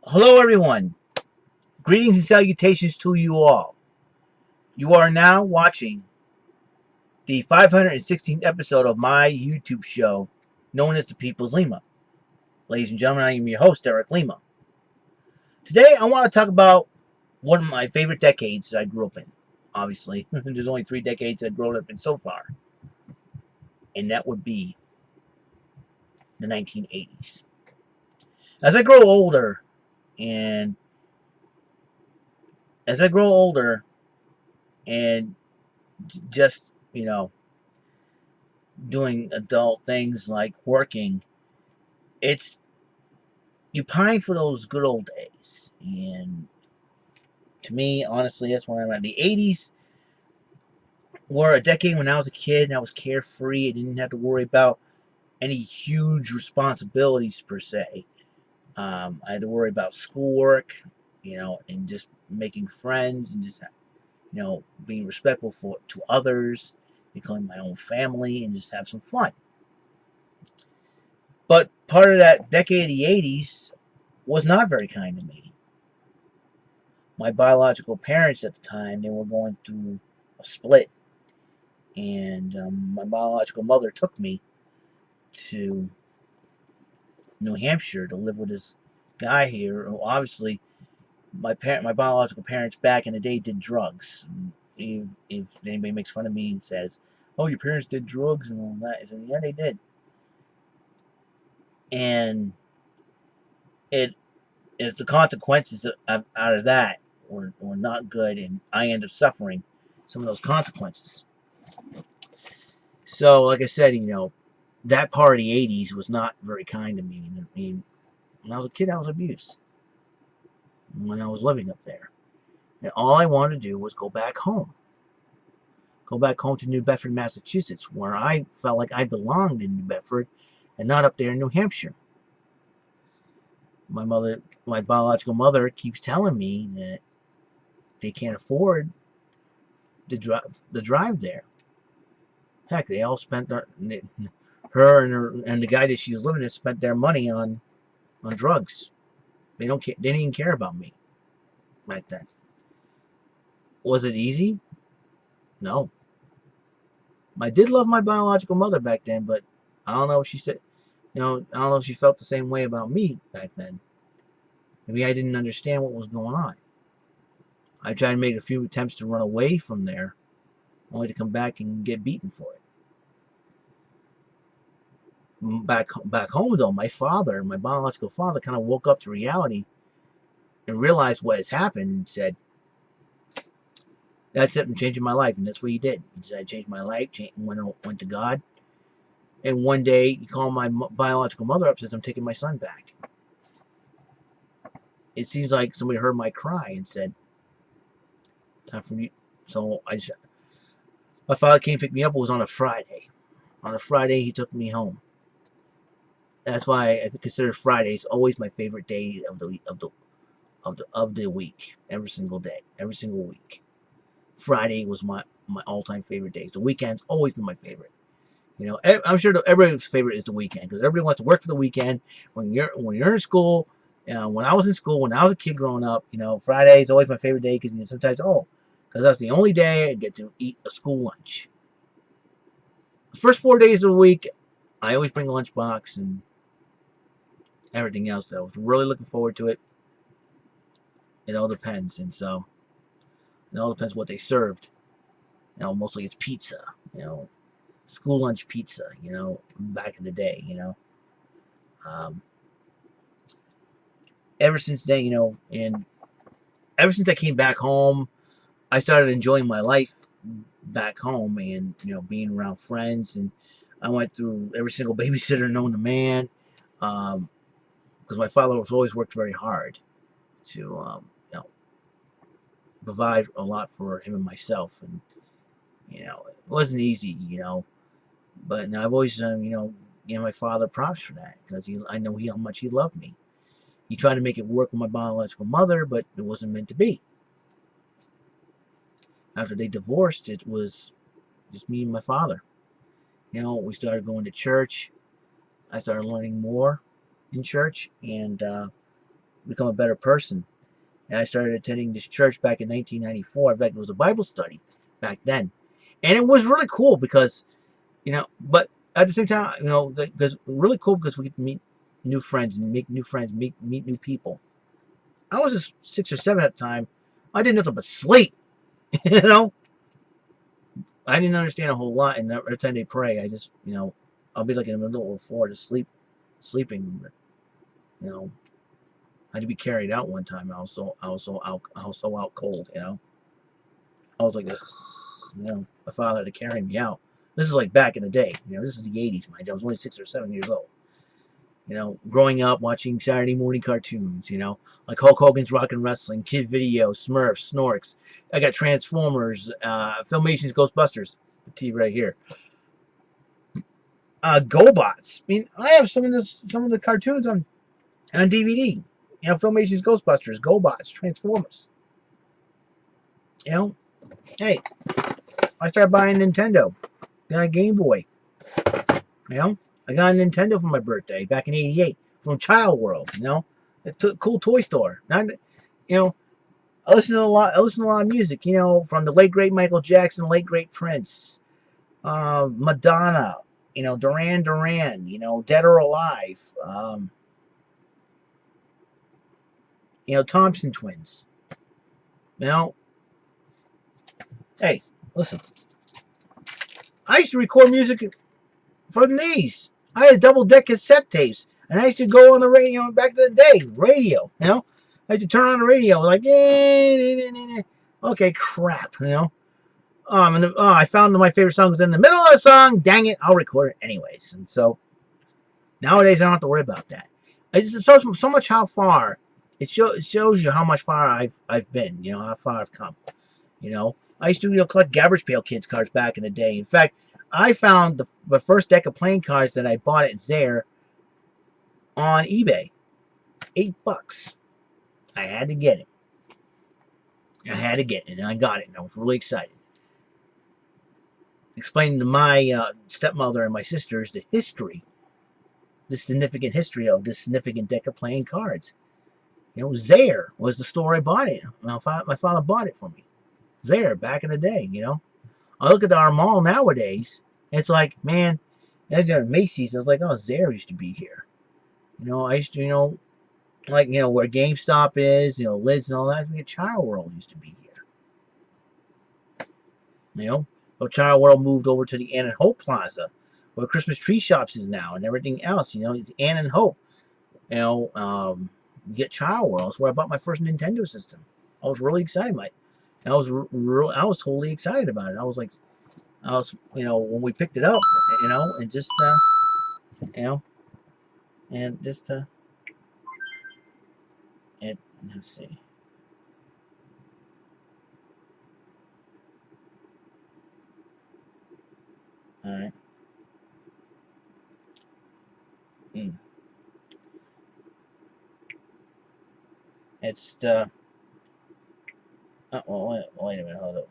Hello, everyone. Greetings and salutations to you all. You are now watching the 516th episode of my YouTube show known as The People's Lima. Ladies and gentlemen, I am your host, Eric Lima. Today, I want to talk about one of my favorite decades that I grew up in. Obviously, there's only 3 decades I've grown up in so far, and that would be the 1980s. As I grow older, and as I grow older, and just, doing adult things like working, it's you pine for those good old days. And to me, honestly, that's when I'm at. The 80s were a decade when I was a kid and I was carefree. I didn't have to worry about any huge responsibilities per se. I had to worry about schoolwork, and just making friends and just, being respectful to others, becoming my own family, and just have some fun. But part of that decade of the 80s was not very kind to me. My biological parents at the time, they were going through a split, and my biological mother took me to New Hampshire to live with this guy here who obviously my biological parents back in the day did drugs. If anybody makes fun of me and says, "Oh, your parents did drugs and all that," I said, "Yeah, they did," and it is the consequences out of that were not good, and I end up suffering some of those consequences. So, like I said, that part of the 80s was not very kind to me. I mean, when I was a kid, I was abused when I was living up there. And all I wanted to do was go back home. Go back home to New Bedford, Massachusetts, where I felt like I belonged in New Bedford and not up there in New Hampshire. My biological mother keeps telling me that they can't afford the drive there. Heck, they all spent her and the guy that she was living with spent their money on drugs. They didn't even care about me back then. Was it easy? No. I did love my biological mother back then, but I don't know if she said, I don't know if she felt the same way about me back then. Maybe I didn't understand what was going on. I tried to make a few attempts to run away from there, only to come back and get beaten for it. Back home though, my biological father, kind of woke up to reality and realized what has happened and said, "That's it. I'm changing my life," and that's what he did. He decided to change my life. Went to God, and one day he called my biological mother up, and says, "I'm taking my son back." It seems like somebody heard my cry and said, "Time for you." So my father came to pick me up. It was on a Friday. On a Friday, he took me home. That's why I consider Fridays always my favorite day of the week. Every single day, every single week. Friday was my all-time favorite days. The weekend's always been my favorite. I'm sure everybody's favorite is the weekend because everybody wants to work for the weekend. When you're in school, when I was in school, when I was a kid growing up, Friday is always my favorite day because sometimes because that's the only day I get to eat a school lunch. The first 4 days of the week, I always bring a lunchbox and everything else. I was really looking forward to it. It all depends, and so it all depends what they served. Mostly it's pizza. School lunch pizza. Back in the day. Um, ever since then, and ever since I came back home, I started enjoying my life back home, and being around friends. And I went through every single babysitter known to man, because my father was always worked very hard to provide a lot for him and myself, and it wasn't easy, but I've always given my father props for that because I know how much he loved me. He tried to make it work with my biological mother, but it wasn't meant to be. After they divorced, it was just me and my father. We started going to church. I started learning more in church, and become a better person. And I started attending this church back in 1994. In fact, it was a Bible study back then. And it was really cool because, but at the same time, because really cool because we get to meet new friends and make new friends, meet new people. I was just 6 or 7 at the time. I did nothing but sleep, you know. I didn't understand a whole lot, and every time they pray, I just, I'll be like in the middle of the floor, just sleeping. You know, I had to be carried out one time. I was so out cold. I was like, my father had to carry me out. This is like back in the day. This is the '80s, mind you. I was only 6 or 7 years old. Growing up watching Saturday morning cartoons. Like Hulk Hogan's Rockin' Wrestling, Kid Video, Smurfs, Snorks. I got Transformers, Filmation's Ghostbusters, the TV right here. GoBots. I mean, I have some of the cartoons on DVD. Filmation's Ghostbusters, GoBots, Transformers. Hey, I started buying Nintendo. Got a Game Boy. I got a Nintendo for my birthday back in '88 from Child World. It's a cool toy store. I listen to a lot. I listen to a lot of music. From the late great Michael Jackson, late great Prince, Madonna. Duran Duran. Dead or Alive. Thompson Twins. Hey, listen. I used to record music from these. I had double-deck cassette tapes, and I used to go on the radio back in the day. Radio, I used to turn on the radio like, okay, crap, I found my favorite songs in the middle of the song. Dang it, I'll record it anyways. And so nowadays I don't have to worry about that. It just shows so much how far. It shows you how much far I've been. How far I've come. I used to collect Garbage Pail Kids cards back in the day. In fact, I found the first deck of playing cards that I bought at Zare on eBay. $8. I had to get it. And I got it, and I was really excited. Explaining to my stepmother and my sisters the significant history of this significant deck of playing cards. Zare was the store I bought it. My father bought it for me. Zare back in the day, I look at our mall nowadays, and it's like, man, at Macy's, I was like, oh, Zare used to be here. I used to, like, where GameStop is, Lids and all that. Child World used to be here. Child World moved over to the Ann and Hope Plaza, where Christmas Tree Shops is now, and everything else. It's Ann and Hope. You get Child World. That's where I bought my first Nintendo system. I was really excited. I was totally excited about it. I was when we picked it up, and just, and just, let's see. All right. It's well, wait a minute, hold up.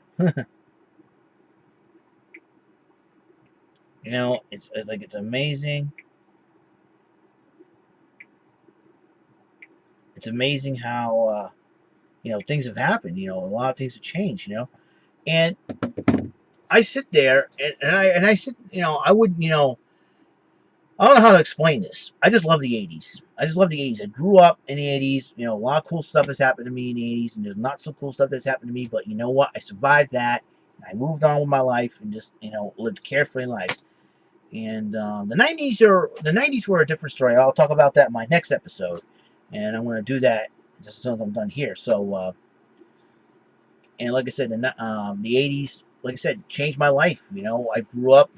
It's like it's amazing. It's amazing how things have happened. A lot of things have changed. And I sit there and I sit. I would. I don't know how to explain this. I just love the '80s. I just love the '80s. I grew up in the '80s. A lot of cool stuff has happened to me in the '80s, and there's not so cool stuff that's happened to me. But you know what? I survived that. And I moved on with my life and just lived a carefree life. And the '90s were a different story. I'll talk about that in my next episode, and I'm going to do that just as soon as I'm done here. So, and like I said, the '80s, like I said, changed my life. I grew up.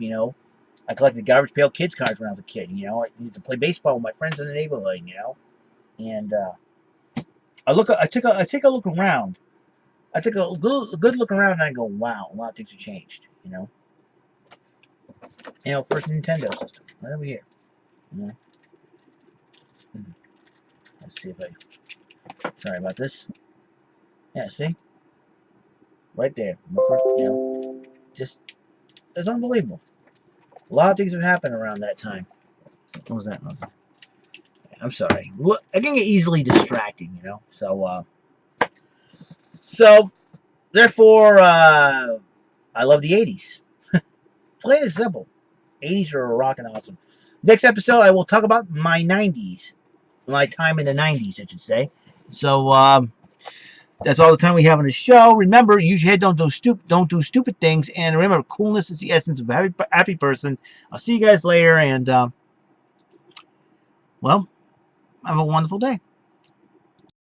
I collected Garbage Pail Kids cards when I was a kid. I used to play baseball with my friends in the neighborhood. And I take a look around. I take a good look around, and I go, wow, a lot of things have changed. First Nintendo system right over here. Let's see if I. Sorry about this. Yeah, see, right there. My first, just it's unbelievable. A lot of things have happened around that time. What was that? Yeah. I'm sorry. Look, I can get easily distracting, you know. So therefore, I love the '80s. Plain and simple. '80s are rocking awesome. Next episode, I will talk about my '90s, my time in the '90s, I should say. So that's all the time we have on the show. Remember, use your head, don't do stupid things, and remember, coolness is the essence of a happy person. I'll see you guys later, and well, have a wonderful day.